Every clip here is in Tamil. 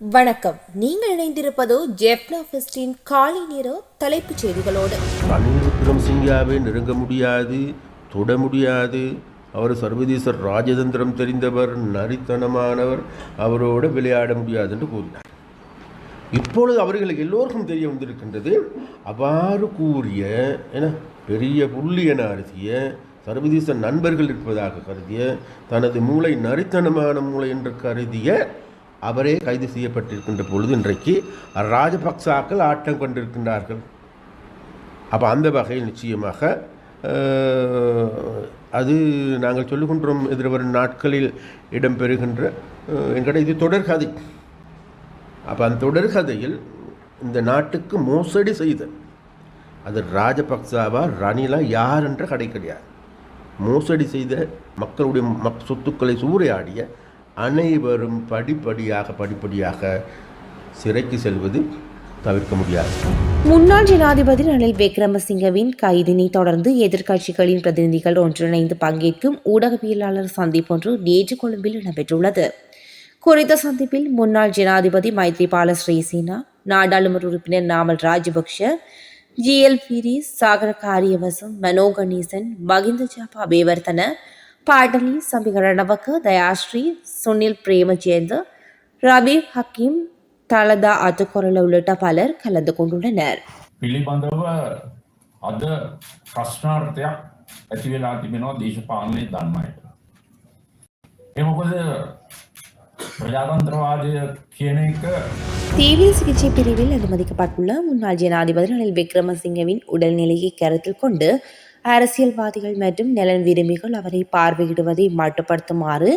வணக்கம். நீங்கள் இணைந்திருப்பது ஜெஃப்னா ஃபெஸ்டின் காலை நேர தலைப்புச் செய்திகளோடு. ரணில் விக்ரமசிங்காவை நெருங்க முடியாது, தொட முடியாது. அவர் சர்வதேச ராஜதந்திரம் தெரிந்தவர், நரித்தனமானவர், அவரோடு விளையாட முடியாது என்று கூறினார். இப்பொழுது அவர்களுக்கு எல்லோருக்கும் தெரிய வந்திருக்கின்றது, அவ்வாறு கூறிய பெரிய புள்ளி என அரிசிய சர்வதேச நண்பர்கள் இருப்பதாக கருதிய, தனது மூளை நரித்தனமான மூளை என்று கருதிய அவரே கைது செய்யப்பட்டிருக்கின்ற பொழுது இன்றைக்கு ராஜபக்சாக்கள் ஆட்டம் கொண்டிருக்கின்றார்கள். அப்போ அந்த வகையில் நிச்சயமாக அது நாங்கள் சொல்லுகின்றோம், எதிர்வரும் நாட்களில் இடம்பெறுகின்ற என்கிட்ட இது தொடர்கதை. அப்போ அந்த தொடர்கதையில் இந்த நாட்டுக்கு மோசடி செய்த அது ராஜபக்சாவா ரணிலா யார் என்ற கடை கிடையாது. மோசடி செய்த மக்களுடைய சொத்துக்களை சூறையாடிய அனைவரும் படிப்படியாக சிறைக்கு செல்வது தவிர்க்க முடியாது. முன்னாள் ஜனாதிபதி ரணில் விக்ரமசிங்கவின் கைதினை தொடர்ந்து எதிர்க்கட்சிகளின் பிரதிநிதிகள் ஒன்றிணைந்து பங்கேற்கும் ஊடகவியலாளர் சந்திப்பு ஒன்று நேற்று கொழும்பில் இடம்பெற்றுள்ளது. குறித்த சந்திப்பில் முன்னாள் ஜனாதிபதி மைத்ரிபால சிறிசேனா, நாடாளுமன்ற உறுப்பினர் நாமல் ராஜபக்ஷ, ஜிஎல்பிரி சாகர காரியவசம், மனோ கணேசன், மகிந்த ஜாபா அபேவர்தன, பாடலி சம்பிகரணவக்க, தயாஸ்ரீ, சுனில் பிரேமஜேந்த, ரபீப் ஹக்கீம், தலதா அத்துக்கொரல உள்ளிட்ட பலர் கலந்து கொண்டுள்ளனர். පිළිබඳව අද ප්‍රශ්නාර්ථයක් ඇති වෙලා තිබෙනවා දේශපාලනයේ ධර්මයට. ඒ මොකද ප්‍රජාතන්ත්‍රවාදය කියන එක தீவிர சிகிச்சை பிரிவில் அனுமதிக்கப்பட்டுள்ள முன்னாள் ஜனாதிபதி ரணில் விக்ரமசிங்கவின் உடல்நிலையை கருத்தில் கொண்டு அரசியல்வாதிகள் மற்றும் நலன் விரும்பிகள் அவரை பார்வையிடுவதை மட்டுப்படுத்துமாறு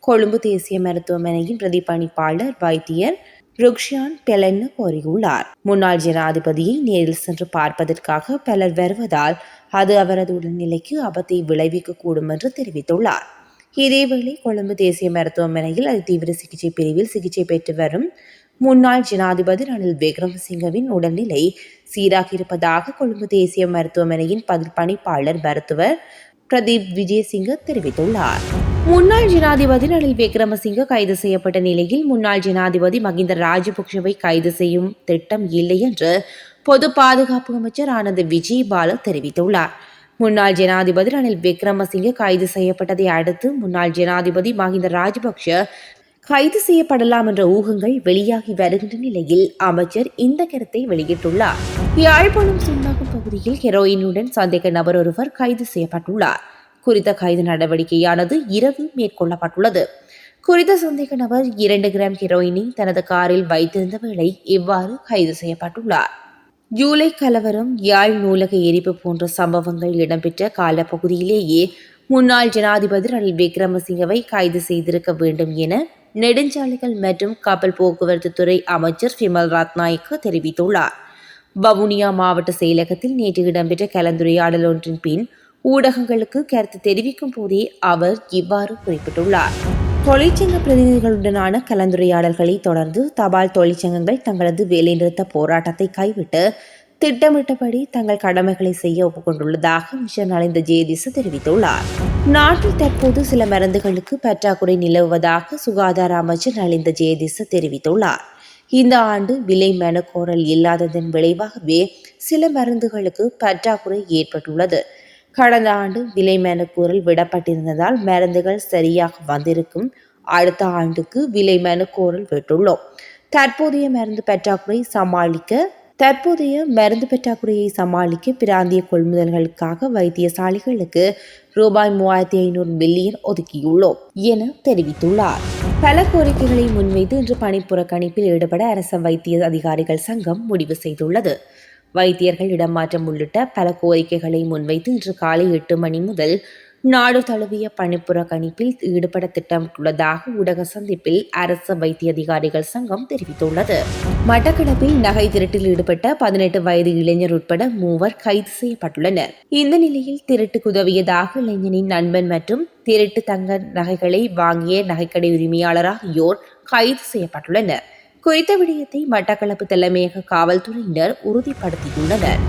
கொழும்பு தேசிய மருத்துவமனையின் பிரதிபலிப்பாளர் வைத்தியர் ருக்ஷான் பெலன்னு கோரியுள்ளார். முன்னாள் ஜனாதிபதியை நேரில் சென்று பார்ப்பதற்காக பலர் வருவதால் அது அவரது உடல்நிலைக்கு ஆபத்தை விளைவிக்கக்கூடும் என்று தெரிவித்துள்ளார். இதேவேளை கொழும்பு தேசிய மருத்துவமனையில் தீவிர சிகிச்சை பிரிவில் சிகிச்சை பெற்று வரும் முன்னாள் ஜனாதிபதி ரணில் விக்ரமசிங்கவின் உடல்நிலை சீராக இருப்பதாக கொழும்பு தேசிய மருத்துவமனையின் பணிப்பாளர் மருத்துவர் பிரதீப் விஜயசிங்க தெரிவித்துள்ளார். முன்னாள் ஜனாதிபதி ரணில் விக்ரமசிங்க கைது செய்யப்பட்ட நிலையில் முன்னாள் ஜனாதிபதி மகிந்த ராஜபக்ஷவை கைது செய்யும் திட்டம் இல்லை என்று பொது பாதுகாப்பு அமைச்சர் ஆனந்த் விஜயபால தெரிவித்துள்ளார். முன்னாள் ஜனாதிபதி ரணில் விக்ரமசிங்க கைது செய்யப்பட்டதை அடுத்து முன்னாள் ஜனாதிபதி மகிந்த ராஜபக்ஷ கைது செய்யப்படலாம் என்ற ஊகங்கள் வெளியாகி வருகின்ற நிலையில் அமைச்சர் இந்த கருத்தை வெளியிட்டுள்ளார். யாழ்ப்பாணம் சுன்னாகம் பகுதியில் ஹெரோயினுடன் சந்தேக நபர் ஒருவர் கைது செய்யப்பட்டுள்ளார். குறித்த கைது நடவடிக்கையானது இரவு மேற்கொள்ளப்பட்டுள்ளது. குறித்த சந்தேக நபர் 2 கிராம் ஹெரோயினை தனது காரில் வைத்திருந்த வேளை இவ்வாறு கைது செய்யப்பட்டுள்ளார். ஜூலை கலவரம், யாழ் நூலக எரிப்பு போன்ற சம்பவங்கள் இடம்பெற்ற காலப்பகுதியிலேயே முன்னாள் ஜனாதிபதி ரணில் விக்ரமசிங்கவை கைது செய்திருக்க வேண்டும் என நெடுஞ்சாலைகள் மற்றும் கப்பல் போக்குவரத்து துறை அமைச்சர் விமல் ரத்நாயக்க தெரிவித்துள்ளார். வவுனியா மாவட்ட செயலகத்தில் நேற்று இடம்பெற்ற கலந்துரையாடல் ஒன்றின் பின் ஊடகங்களுக்கு கருத்து தெரிவிக்கும் போதே அவர் இவ்வாறு குறிப்பிட்டுள்ளார். தொழிற்சங்க பிரதிநிதிகளுடனான கலந்துரையாடல்களை தொடர்ந்து தபால் தொழிற்சங்கங்கள் தங்களது வேலைநிறுத்த போராட்டத்தை கைவிட்டு திட்டமிட்டபடி தங்கள் கடமைகளை செய்ய ஒப்புக்கொண்டுள்ளதாக அமைச்சர் நலிந்த ஜெயதிச தெரிவித்துள்ளார். நாட்டில் தற்போது சில மருந்துகளுக்கு பற்றாக்குறை நிலவுவதாக சுகாதார அமைச்சர் நலிந்த ஜெயதிச தெரிவித்துள்ளார். இந்த ஆண்டு விலை மெனக்கோரல் இல்லாததன் விளைவாகவே சில மருந்துகளுக்கு பற்றாக்குறை ஏற்பட்டுள்ளது. கடந்த ஆண்டு விலை மெனக்கூறல் விடப்பட்டிருந்ததால் மருந்துகள் சரியாக வந்திருக்கும். அடுத்த ஆண்டுக்கு விலை மெனக்கோரல் விட்டுள்ளோம். தற்போதைய மருந்து பற்றாக்குறையை சமாளிக்க பிராந்திய கொள்முதல்களுக்காக வைத்தியசாலைகளுக்கு ரூபாய் 3500 மில்லியன் ஒதுக்கியுள்ளோம் என தெரிவித்துள்ளார். பல கோரிக்கைகளை முன்வைத்து இன்று பணிப்புறக்கணிப்பில் ஈடுபட அரச வைத்திய அதிகாரிகள் சங்கம் முடிவு செய்துள்ளது. வைத்தியர்கள் இடமாற்றம் உள்ளிட்ட பல கோரிக்கைகளை முன்வைத்து இன்று காலை 8 மணி முதல் நாடு தழுவிய பணிப்புறக்கணிப்பில் ஈடுபட திட்டமிட்டுள்ளதாக ஊடக சந்திப்பில் அரசு வைத்திய அதிகாரிகள் சங்கம் தெரிவித்துள்ளது. மட்டக்களப்பில் நகை திருட்டில் ஈடுபட்ட 18 வயது இளைஞர் உட்பட 3 கைது செய்யப்பட்டுள்ளனர். இந்த நிலையில் திருட்டுக்கு உதவியதாக இளைஞனின் நண்பன் மற்றும் திருட்டு தங்க நகைகளை வாங்கிய நகைக்கடை உரிமையாளர் ஆகியோர் கைது செய்யப்பட்டுள்ளனர். குறித்த விடயத்தை மட்டக்களப்பு தலைமையக காவல்துறையினர் உறுதிப்படுத்தியுள்ளனர்.